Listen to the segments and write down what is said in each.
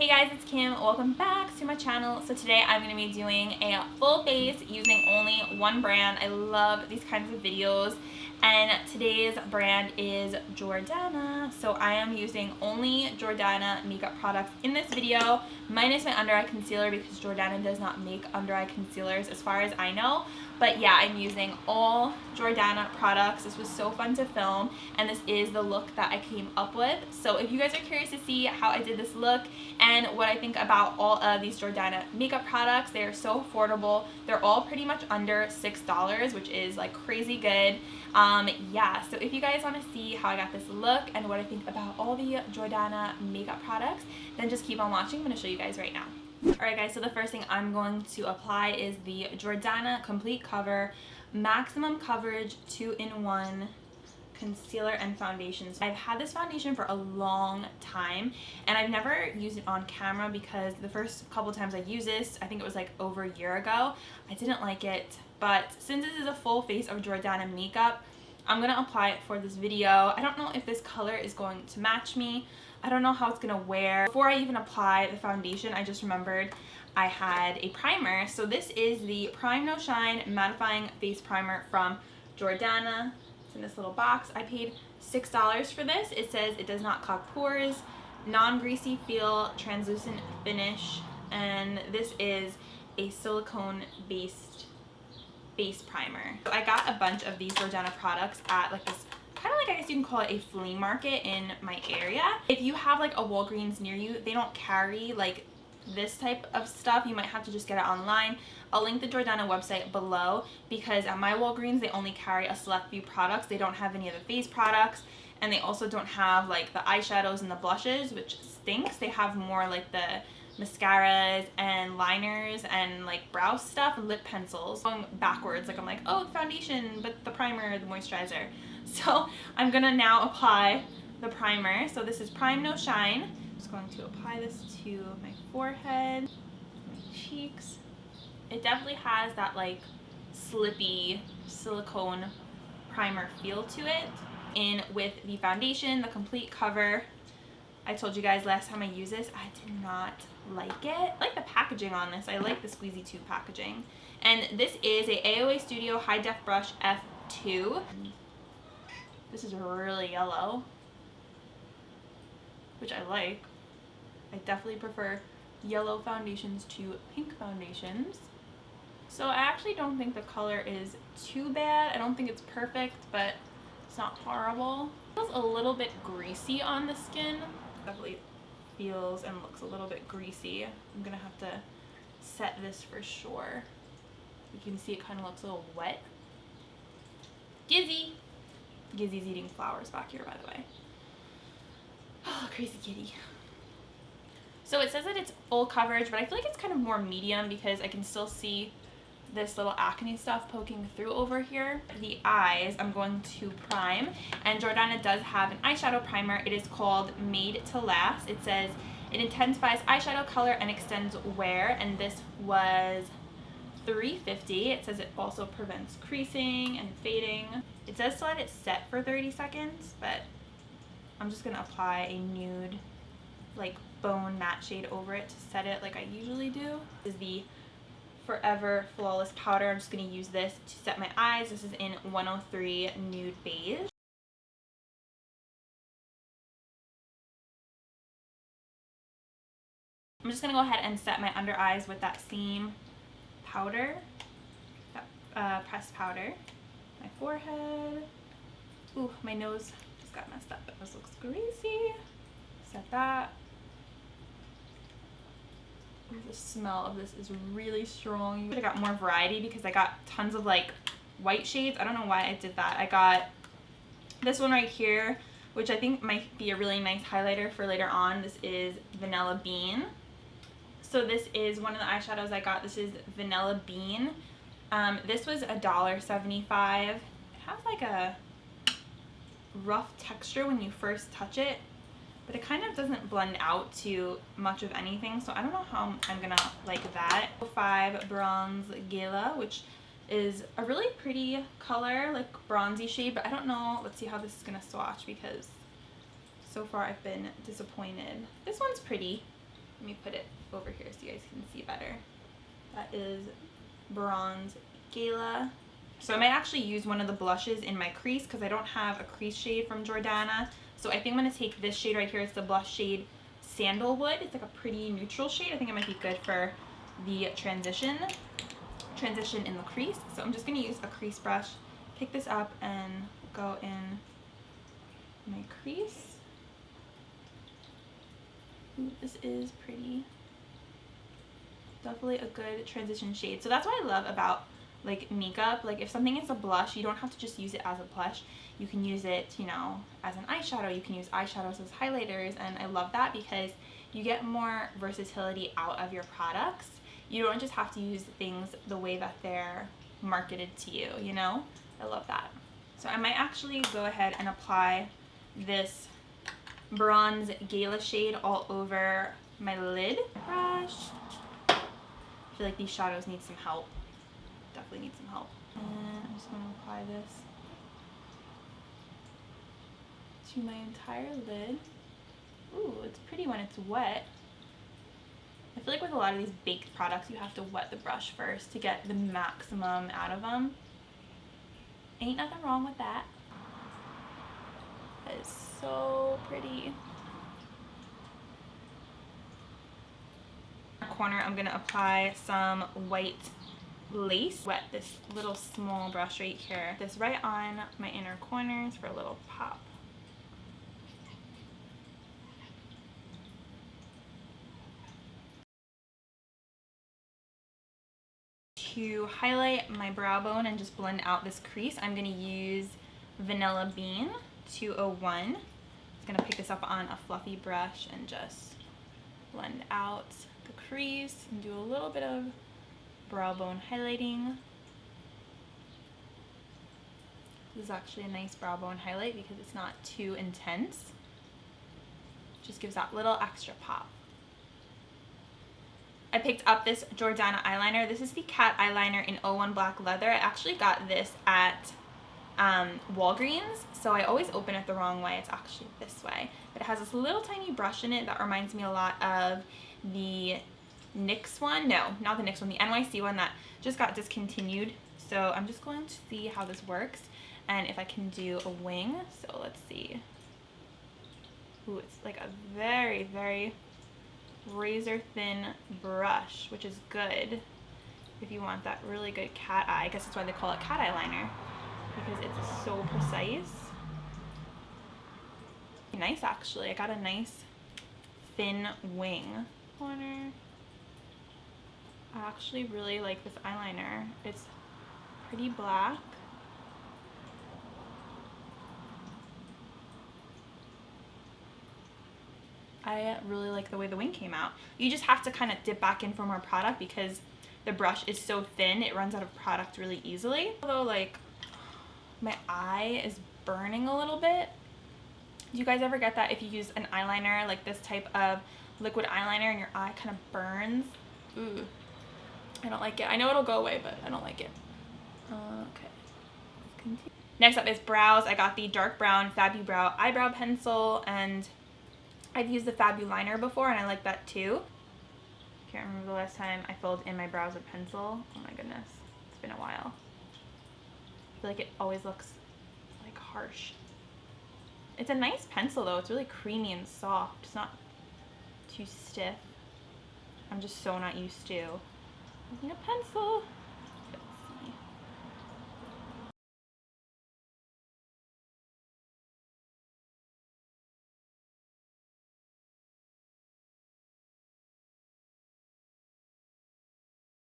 Hey guys, it's Kim. Welcome back to my channel. So today I'm going to be doing a full face using only one brand. I love these kinds of videos. And today's brand is Jordana. So I am using only Jordana makeup products in this video, minus my under eye concealer because Jordana does not make under eye concealers as far as I know. But yeah, I'm using all Jordana products. This was so fun to film, and this is the look that I came up with. So if you guys are curious to see how I did this look and what I think about all of these Jordana makeup products, they are so affordable. They're all pretty much under $6, which is like crazy good. Yeah, so if you guys want to see how I got this look and what I think about all the Jordana makeup products, then just keep on watching. I'm going to show you guys right now. Alright guys, so the first thing I'm going to apply is the Jordana Complete Cover Maximum Coverage 2-in-1 Concealer and Foundation. I've had this foundation for a long time and I've never used it on camera because the first couple times I used this, I think it was like over a year ago, I didn't like it. But since this is a full face of Jordana makeup, I'm going to apply it for this video. I don't know if this color is going to match me. I don't know how it's going to wear. Before I even apply the foundation, I just remembered I had a primer. So this is the Prime No Shine Mattifying Face Primer from Jordana. It's in this little box. I paid $6 for this. It says it does not clog pores, non-greasy feel, translucent finish, and this is a silicone-based face primer. So I got a bunch of these Jordana products at like this kind of like, I guess you can call it a flea market in my area. If you have like a Walgreens near you, they don't carry like this type of stuff. You might have to just get it online. I'll link the Jordana website below because at my Walgreens they only carry a select few products. They don't have any of the face products, and they also don't have like the eyeshadows and the blushes, which stinks. They have more like the mascaras and liners and like brow stuff and lip pencils. Going backwards, like I'm like, oh, the foundation, but the primer, the moisturizer. So I'm gonna now apply the primer. So this is Prime No Shine. I'm just going to apply this to my forehead, my cheeks. It definitely has that like slippy silicone primer feel to it. In with the foundation, the Complete Cover. I told you guys last time I used this, I did not like it. I like the packaging on this. I like the squeezy tube packaging. And this is a AOA Studio High Def Brush F2. This is really yellow, which I like. I definitely prefer yellow foundations to pink foundations. So I actually don't think the color is too bad. I don't think it's perfect, but it's not horrible. It feels a little bit greasy on the skin. Definitely feels and looks a little bit greasy. I'm gonna have to set this for sure. You can see it kind of looks a little wet. Gizzy! Gizzy's eating flowers back here, by the way. Oh, crazy kitty. So it says that it's full coverage, but I feel like it's kind of more medium because I can still see this little acne stuff poking through over here. The eyes I'm going to prime, and Jordana does have an eyeshadow primer. It is called Made to Last. It says it intensifies eyeshadow color and extends wear, and this was $3.50. It says it also prevents creasing and fading. It says to let it set for 30 seconds, but I'm just gonna apply a nude like bone matte shade over it to set it like I usually do. This is the Forever Flawless Powder. I'm just going to use this to set my eyes. This is in 103 Nude Beige. I'm just going to go ahead and set my under eyes with that same powder, that pressed powder. My forehead. Ooh, my nose just got messed up. This looks greasy. Set that. The smell of this is really strong. I got more variety because I got tons of like white shades. I don't know why I did that. I got this one right here, which I think might be a really nice highlighter for later on. This is Vanilla Bean. So this is one of the eyeshadows I got. This is Vanilla Bean. This was $1.75. It has like a rough texture when you first touch it, but it kind of doesn't blend out to much of anything, so I don't know how I'm gonna like that. 5 Bronze Gala, which is a really pretty color, like bronzy shade, but I don't know. Let's see how this is gonna swatch because so far I've been disappointed. This one's pretty. Let me put it over here so you guys can see better. That is Bronze Gala. So I might actually use one of the blushes in my crease because I don't have a crease shade from Jordana. So I think I'm going to take this shade right here. It's the blush shade Sandalwood. It's like a pretty neutral shade. I think it might be good for the transition in the crease. So I'm just going to use a crease brush, pick this up and go in my crease. Ooh, this is pretty. Definitely a good transition shade. So that's what I love about like makeup. Like if something is a blush, you don't have to just use it as a blush. You can use it, you know, as an eyeshadow. You can use eyeshadows as highlighters, and I love that because you get more versatility out of your products. You don't just have to use things the way that they're marketed to you, you know? I love that. So I might actually go ahead and apply this Bronze Gala shade all over my lid brush. I feel like these shadows need some help. Definitely need some help. And I'm just going to apply this to my entire lid. Ooh, it's pretty when it's wet. I feel like with a lot of these baked products, you have to wet the brush first to get the maximum out of them. Ain't nothing wrong with that. That is so pretty. Corner, I'm gonna apply some white lace. Wet this little small brush right here. This right on my inner corners for a little pop. To highlight my brow bone and just blend out this crease, I'm gonna use Vanilla Bean 201. I'm just gonna pick this up on a fluffy brush and just blend out the crease and do a little bit of brow bone highlighting. This is actually a nice brow bone highlight because it's not too intense. Just gives that little extra pop. I picked up this Jordana eyeliner. This is the cat eyeliner in 01 Black Leather. I actually got this at Walgreens, so I always open it the wrong way. It's actually this way. But it has this little tiny brush in it that reminds me a lot of the NYX one. No, not the NYX one, the NYC one that just got discontinued. So I'm just going to see how this works and if I can do a wing. So let's see. Ooh, it's like a very, very razor thin brush, which is good if you want that really good cat eye. I guess that's why they call it cat eyeliner, because it's so precise. Nice, actually. I got a nice thin wing corner. I actually really like this eyeliner. It's pretty black. I really like the way the wing came out. You just have to kind of dip back in for more product because the brush is so thin, it runs out of product really easily. Although, like, my eye is burning a little bit. Do you guys ever get that if you use an eyeliner, like this type of liquid eyeliner, and your eye kind of burns? Ooh, I don't like it. I know it'll go away, but I don't like it. Okay, let's continue. Next up is brows. I got the dark brown FABUBROW eyebrow pencil, and I've used the FABULINER before, and I like that too. Can't remember the last time I filled in my brows with pencil. Oh my goodness, it's been a while. I feel like it always looks like harsh. It's a nice pencil though. It's really creamy and soft. It's not too stiff. I'm just so not used to using a pencil. Let's see.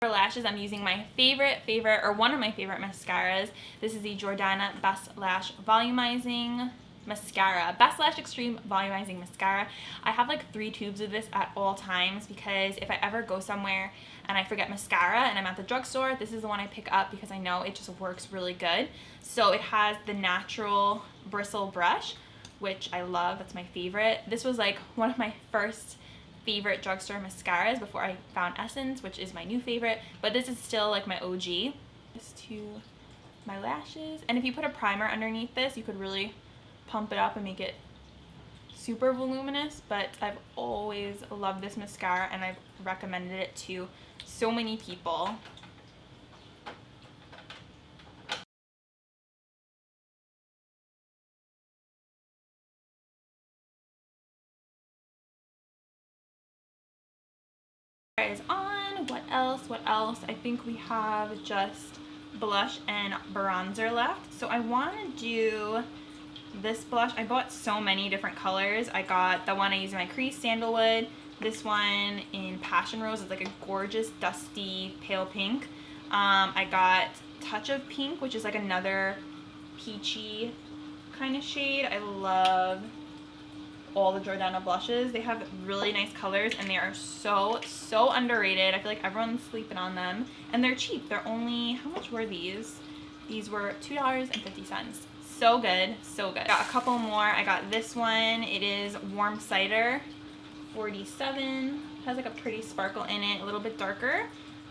For lashes, I'm using my favorite, or one of my favorite mascaras. This is the Jordana Best Lash Volumizing Mascara. Best Lash Extreme Volumizing Mascara. I have like 3 tubes of this at all times because if I ever go somewhere and I forget mascara and I'm at the drugstore, this is the one I pick up because I know it just works really good. So it has the natural bristle brush, which I love. That's my favorite. This was like one of my first favorite drugstore mascaras before I found Essence, which is my new favorite, but this is still like my OG. Just to my lashes, and if you put a primer underneath this, you could really pump it up and make it super voluminous, but I've always loved this mascara and I've recommended it to so many people. Is on. What else? What else? I think we have just blush and bronzer left. So I want to do this blush. I bought so many different colors. I got the one I use in my crease, Sandalwood. This one in Passion Rose. It's like a gorgeous dusty pale pink. I got Touch of Pink, which is like another peachy kind of shade. I love all the Jordana blushes. They have really nice colors and they are so underrated. I feel like everyone's sleeping on them and they're cheap. They're only, how much were these? These were $2.50. So good, so good. Got a couple more. I got this one. It is Warm Cider 47. Has like a pretty sparkle in it, a little bit darker.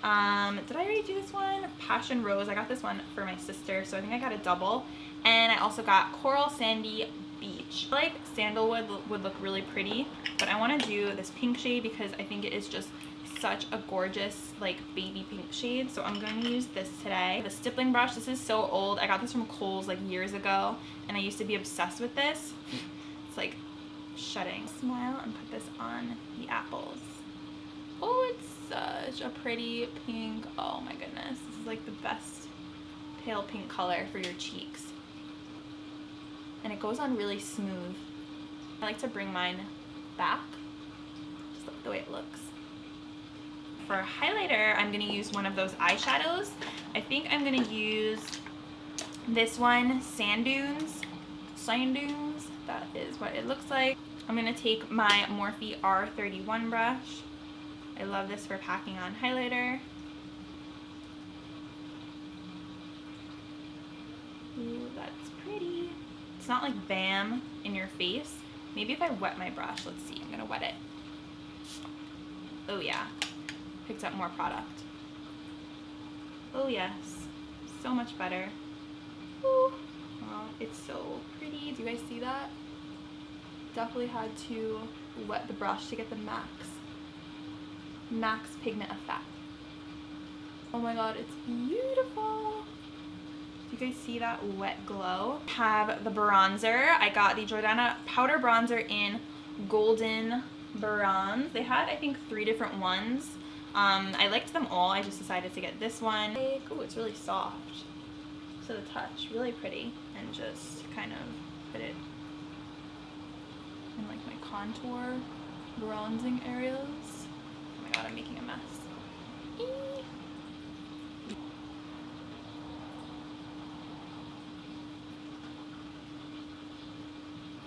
Did I already do this one? Passion Rose. I got this one for my sister, so I think I got a double. And I also got Coral Sandy Beach. I like Sandalwood would look really pretty, but I want to do this pink shade because I think it is just such a gorgeous like baby pink shade. So I'm going to use this today. The stippling brush, this is so old. I got this from Kohl's like years ago and I used to be obsessed with this. It's like shedding. Smile and put this on the apples. Oh, it's such a pretty pink. Oh my goodness, this is like the best pale pink color for your cheeks. And it goes on really smooth. I like to bring mine back. Just look the way it looks. For highlighter, I'm going to use one of those eyeshadows. I think I'm going to use this one, Sand Dunes. Sand Dunes, that is what it looks like. I'm going to take my Morphe R31 brush. I love this for packing on highlighter. Ooh, that's pretty. It's not like bam in your face. Maybe if I wet my brush, let's see, I'm gonna wet it. Oh yeah, picked up more product. Oh yes, so much better. Ooh. Oh, it's so pretty. Do you guys see that? Definitely had to wet the brush to get the max pigment effect. Oh my god, it's beautiful. You guys see that wet glow? Have the bronzer. I got the Jordana powder bronzer in Golden Bronze. They had, I think, 3 different ones. I liked them all. I just decided to get this one. Oh, it's really soft to the touch. Really pretty. And just kind of put it in like my contour bronzing areas. Oh my god, I'm making a mess.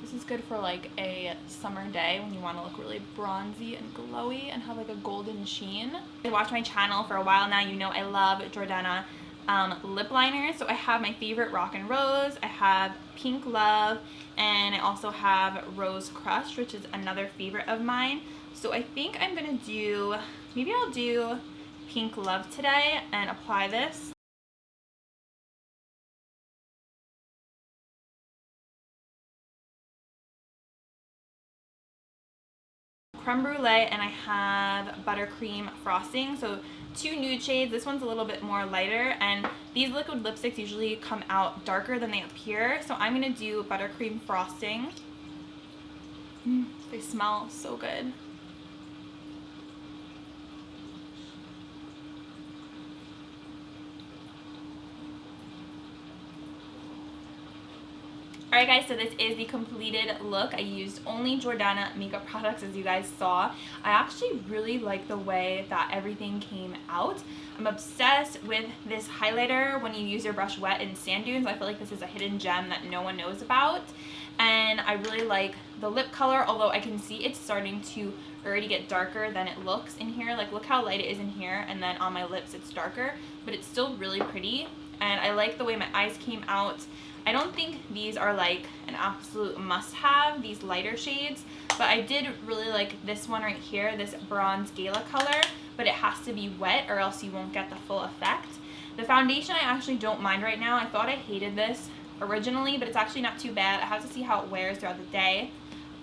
This is good for like a summer day when you want to look really bronzy and glowy and have like a golden sheen. If you watch my channel for a while now, you know I love Jordana lip liners. So I have my favorite Rock and Rose, I have Pink Love, and I also have Rose Crush, which is another favorite of mine. So I think I'm gonna do, maybe I'll do Pink Love today and apply this. Creme Brulee, and I have Buttercream frosting. So 2 nude shades. This one's a little bit more lighter, and these liquid lipsticks usually come out darker than they appear. So I'm gonna do Buttercream frosting. They smell so good. Alright guys, so this is the completed look. I used only Jordana makeup products, as you guys saw. I actually really like the way that everything came out. I'm obsessed with this highlighter when you use your brush wet in Sand Dunes. I feel like this is a hidden gem that no one knows about. And I really like the lip color, although I can see it's starting to already get darker than it looks in here. Like, look how light it is in here, and then on my lips it's darker, but it's still really pretty. And I like the way my eyes came out. I don't think these are like an absolute must-have, these lighter shades, but I did really like this one right here, this bronze Gala color, but it has to be wet or else you won't get the full effect. The foundation I actually don't mind right now. I thought I hated this originally, but it's actually not too bad. I have to see how it wears throughout the day.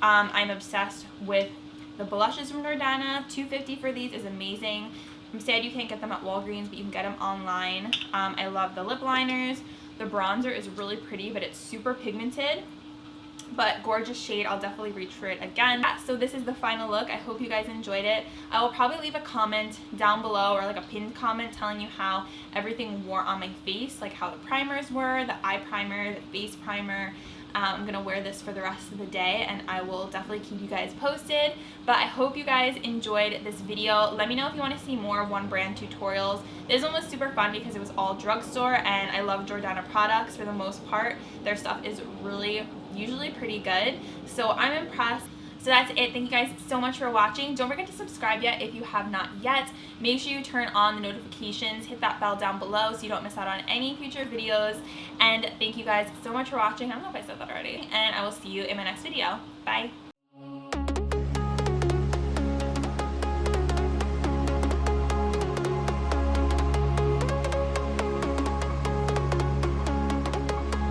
I'm obsessed with the blushes from Jordana. $2.50 for these is amazing. I'm sad you can't get them at Walgreens, but you can get them online. I love the lip liners. The bronzer is really pretty, but it's super pigmented. But gorgeous shade. I'll definitely reach for it again. So this is the final look. I hope you guys enjoyed it. I will probably leave a comment down below, or like a pinned comment, telling you how everything wore on my face, like how the primers were, the eye primer, the face primer. I'm gonna wear this for the rest of the day, and I will definitely keep you guys posted. But I hope you guys enjoyed this video. Let me know if you want to see more one brand tutorials. This one was super fun because it was all drugstore, and I love Jordana products for the most part. Their stuff is really usually pretty good, so I'm impressed. So that's it. Thank you guys so much for watching. Don't forget to subscribe yet if you have not yet. Make sure you turn on the notifications, hit that bell down below so you don't miss out on any future videos. And thank you guys so much for watching. I don't know if I said that already. And I will see you in my next video. Bye.